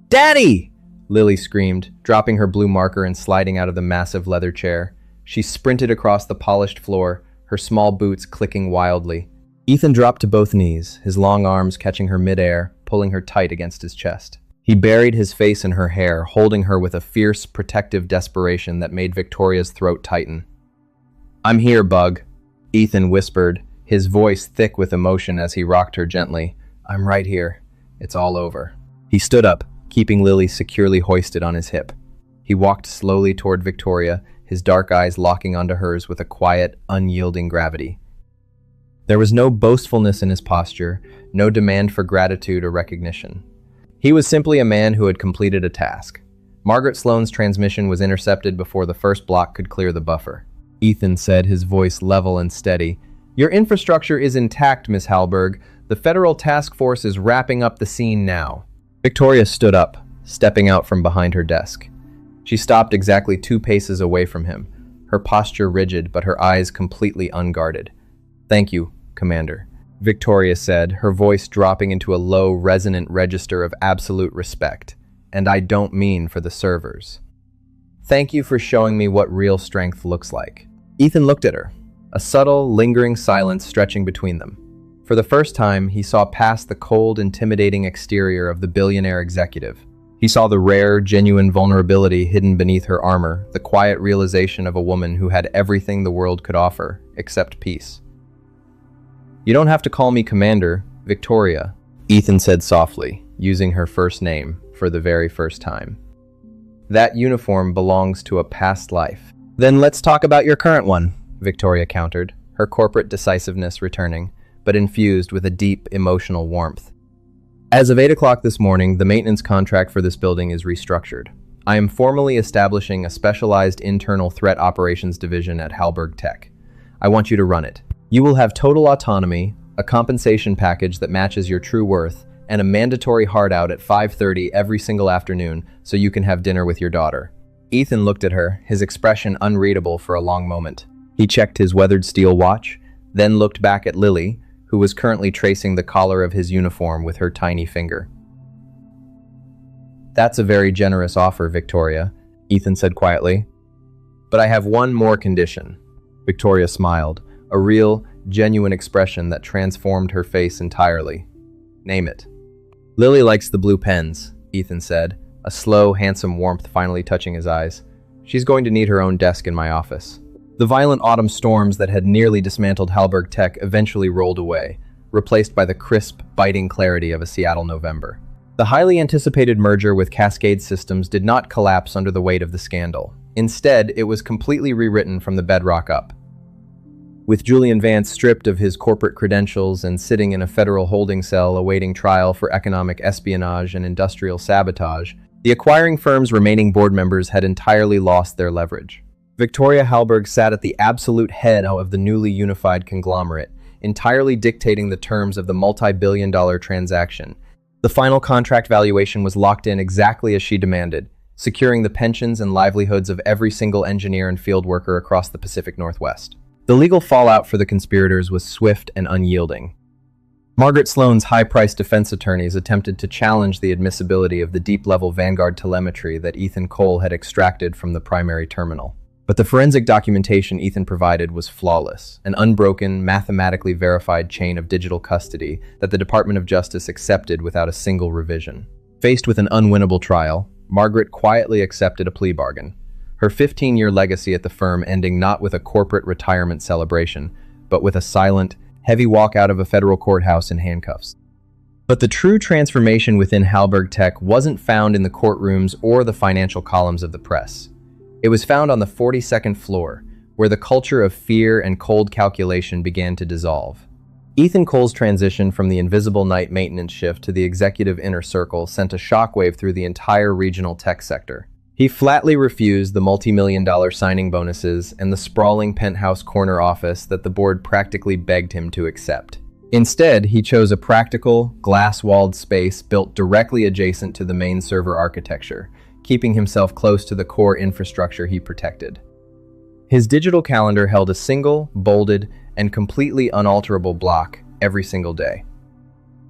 "Daddy!" Lily screamed, dropping her blue marker and sliding out of the massive leather chair. She sprinted across the polished floor, her small boots clicking wildly. Ethan dropped to both knees, his long arms catching her midair, pulling her tight against his chest. He buried his face in her hair, holding her with a fierce, protective desperation that made Victoria's throat tighten. "I'm here, Bug," Ethan whispered, his voice thick with emotion as he rocked her gently. "I'm right here. It's all over." He stood up, keeping Lily securely hoisted on his hip. He walked slowly toward Victoria, his dark eyes locking onto hers with a quiet, unyielding gravity. There was no boastfulness in his posture, no demand for gratitude or recognition. He was simply a man who had completed a task. Margaret Sloan's transmission was intercepted before the first block could clear the buffer. Ethan said, his voice level and steady. "Your infrastructure is intact, Miss Hallberg. The federal task force is wrapping up the scene now." Victoria stood up, stepping out from behind her desk. She stopped exactly 2 paces away from him, her posture rigid but her eyes completely unguarded. "Thank you, Commander," Victoria said, her voice dropping into a low, resonant register of absolute respect. "And I don't mean for the servers. Thank you for showing me what real strength looks like." Ethan looked at her, a subtle, lingering silence stretching between them. For the first time, he saw past the cold, intimidating exterior of the billionaire executive. He saw the rare, genuine vulnerability hidden beneath her armor, the quiet realization of a woman who had everything the world could offer, except peace. "You don't have to call me Commander, Victoria," Ethan said softly, using her first name for the very first time. "That uniform belongs to a past life." "Then let's talk about your current one," Victoria countered, her corporate decisiveness returning, but infused with a deep, emotional warmth. "As of 8 o'clock this morning, the maintenance contract for this building is restructured. I am formally establishing a specialized internal threat operations division at Hallberg Tech. I want you to run it. You will have total autonomy, a compensation package that matches your true worth, and a mandatory hard out at 5:30 every single afternoon so you can have dinner with your daughter." Ethan looked at her, his expression unreadable for a long moment. He checked his weathered steel watch, then looked back at Lily, who was currently tracing the collar of his uniform with her tiny finger. "That's a very generous offer, Victoria," Ethan said quietly. "But I have one more condition." Victoria smiled, a real, genuine expression that transformed her face entirely. "Name it." "Lily likes the blue pens," Ethan said, a slow, handsome warmth finally touching his eyes. "She's going to need her own desk in my office." The violent autumn storms that had nearly dismantled Hallberg Tech eventually rolled away, replaced by the crisp, biting clarity of a Seattle November. The highly anticipated merger with Cascade Systems did not collapse under the weight of the scandal. Instead, it was completely rewritten from the bedrock up. With Julian Vance stripped of his corporate credentials and sitting in a federal holding cell awaiting trial for economic espionage and industrial sabotage, the acquiring firm's remaining board members had entirely lost their leverage. Victoria Hallberg sat at the absolute head of the newly unified conglomerate, entirely dictating the terms of the multi-billion-dollar transaction. The final contract valuation was locked in exactly as she demanded, securing the pensions and livelihoods of every single engineer and field worker across the Pacific Northwest. The legal fallout for the conspirators was swift and unyielding. Margaret Sloan's high-priced defense attorneys attempted to challenge the admissibility of the deep-level Vanguard telemetry that Ethan Cole had extracted from the primary terminal. But the forensic documentation Ethan provided was flawless, an unbroken, mathematically verified chain of digital custody that the Department of Justice accepted without a single revision. Faced with an unwinnable trial, Margaret quietly accepted a plea bargain, her 15-year legacy at the firm ending not with a corporate retirement celebration, but with a silent, heavy walk out of a federal courthouse in handcuffs. But the true transformation within Hallberg Tech wasn't found in the courtrooms or the financial columns of the press. It was found on the 42nd floor, where the culture of fear and cold calculation began to dissolve. Ethan Cole's transition from the invisible night maintenance shift to the executive inner circle sent a shockwave through the entire regional tech sector. He flatly refused the multi-million-dollar signing bonuses and the sprawling penthouse corner office that the board practically begged him to accept. Instead, he chose a practical, glass-walled space built directly adjacent to the main server architecture, keeping himself close to the core infrastructure he protected. His digital calendar held a single, bolded, and completely unalterable block every single day.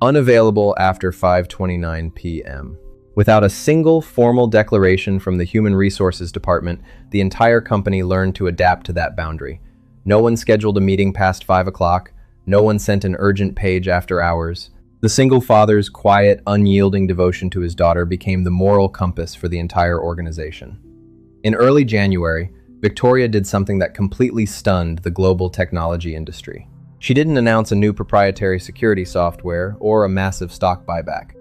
Unavailable after 5:29 p.m. Without a single formal declaration from the Human Resources Department, the entire company learned to adapt to that boundary. No one scheduled a meeting past 5 o'clock. No one sent an urgent page after hours. The single father's quiet, unyielding devotion to his daughter became the moral compass for the entire organization. In early January, Victoria did something that completely stunned the global technology industry. She didn't announce a new proprietary security software or a massive stock buyback.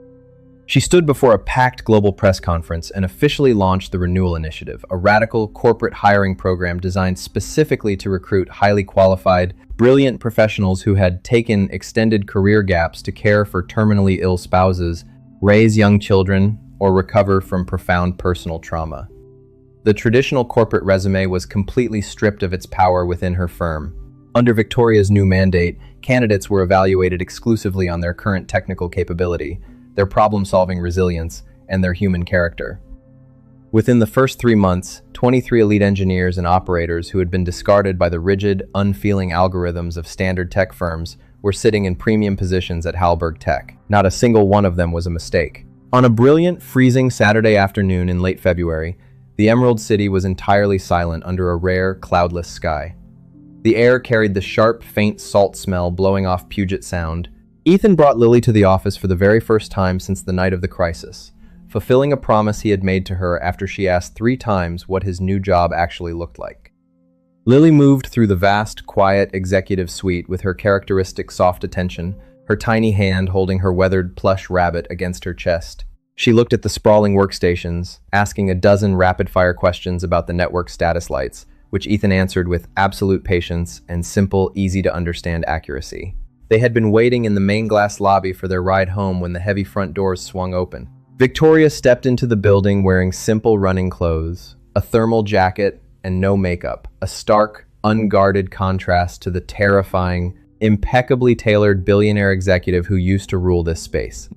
She stood before a packed global press conference and officially launched the Renewal Initiative, a radical corporate hiring program designed specifically to recruit highly qualified, brilliant professionals who had taken extended career gaps to care for terminally ill spouses, raise young children, or recover from profound personal trauma. The traditional corporate resume was completely stripped of its power within her firm. Under Victoria's new mandate, candidates were evaluated exclusively on their current technical capability, their problem-solving resilience, and their human character. Within the first 3 months, 23 elite engineers and operators who had been discarded by the rigid, unfeeling algorithms of standard tech firms were sitting in premium positions at Hallberg Tech. Not a single one of them was a mistake. On a brilliant, freezing Saturday afternoon in late February, the Emerald City was entirely silent under a rare, cloudless sky. The air carried the sharp, faint salt smell blowing off Puget Sound. Ethan brought Lily to the office for the very first time since the night of the crisis, fulfilling a promise he had made to her after she asked 3 times what his new job actually looked like. Lily moved through the vast, quiet executive suite with her characteristic soft attention, her tiny hand holding her weathered plush rabbit against her chest. She looked at the sprawling workstations, asking a dozen rapid-fire questions about the network status lights, which Ethan answered with absolute patience and simple, easy-to-understand accuracy. They had been waiting in the main glass lobby for their ride home when the heavy front doors swung open. Victoria stepped into the building wearing simple running clothes, a thermal jacket, and no makeup, a stark, unguarded contrast to the terrifying, impeccably tailored billionaire executive who used to rule this space.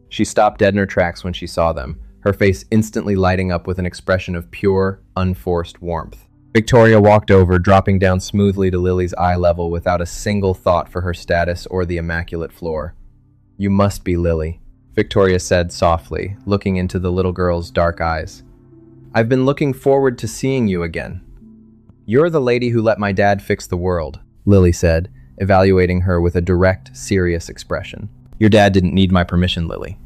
She stopped dead in her tracks when she saw them, her face instantly lighting up with an expression of pure, unforced warmth. Victoria walked over, dropping down smoothly to Lily's eye level without a single thought for her status or the immaculate floor. "You must be Lily," Victoria said softly, looking into the little girl's dark eyes. "I've been looking forward to seeing you again." "You're the lady who let my dad fix the world," Lily said, evaluating her with a direct, serious expression. "Your dad didn't need my permission, Lily,"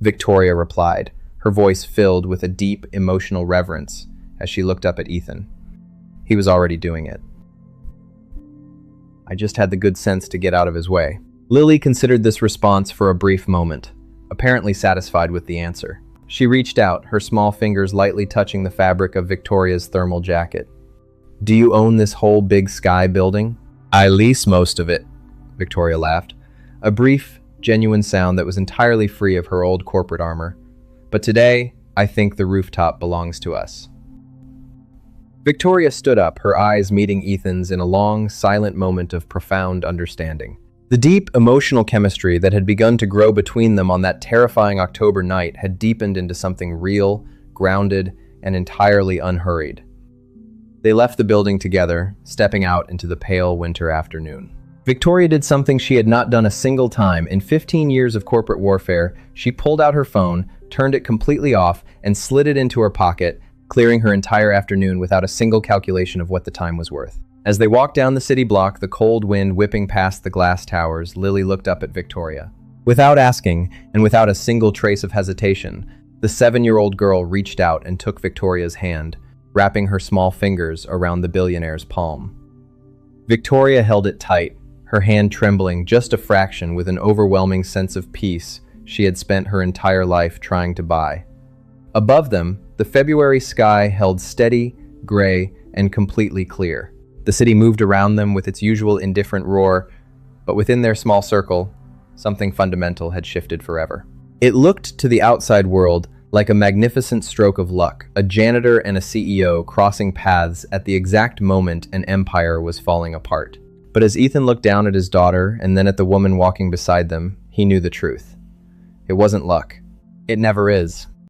Victoria replied, her voice filled with a deep, emotional reverence as she looked up at Ethan. "He was already doing it. I just had the good sense to get out of his way." Lily considered this response for a brief moment, apparently satisfied with the answer. She reached out, her small fingers lightly touching the fabric of Victoria's thermal jacket. "Do you own this whole big sky building?" "I lease most of it," Victoria laughed, a brief, genuine sound that was entirely free of her old corporate armor. "But today, I think the rooftop belongs to us." Victoria stood up, her eyes meeting Ethan's in a long, silent moment of profound understanding. The deep, emotional chemistry that had begun to grow between them on that terrifying October night had deepened into something real, grounded, and entirely unhurried. They left the building together, stepping out into the pale winter afternoon. Victoria did something she had not done a single time. In 15 years of corporate warfare, she pulled out her phone, turned it completely off, and slid it into her pocket, clearing her entire afternoon without a single calculation of what the time was worth. As they walked down the city block, the cold wind whipping past the glass towers, Lily looked up at Victoria. Without asking, and without a single trace of hesitation, the 7-year-old girl reached out and took Victoria's hand, wrapping her small fingers around the billionaire's palm. Victoria held it tight, her hand trembling just a fraction with an overwhelming sense of peace she had spent her entire life trying to buy. Above them, the February sky held steady, gray, and completely clear. The city moved around them with its usual indifferent roar, but within their small circle, something fundamental had shifted forever. It looked to the outside world like a magnificent stroke of luck, a janitor and a CEO crossing paths at the exact moment an empire was falling apart. But as Ethan looked down at his daughter and then at the woman walking beside them, he knew the truth. It wasn't luck. It never is.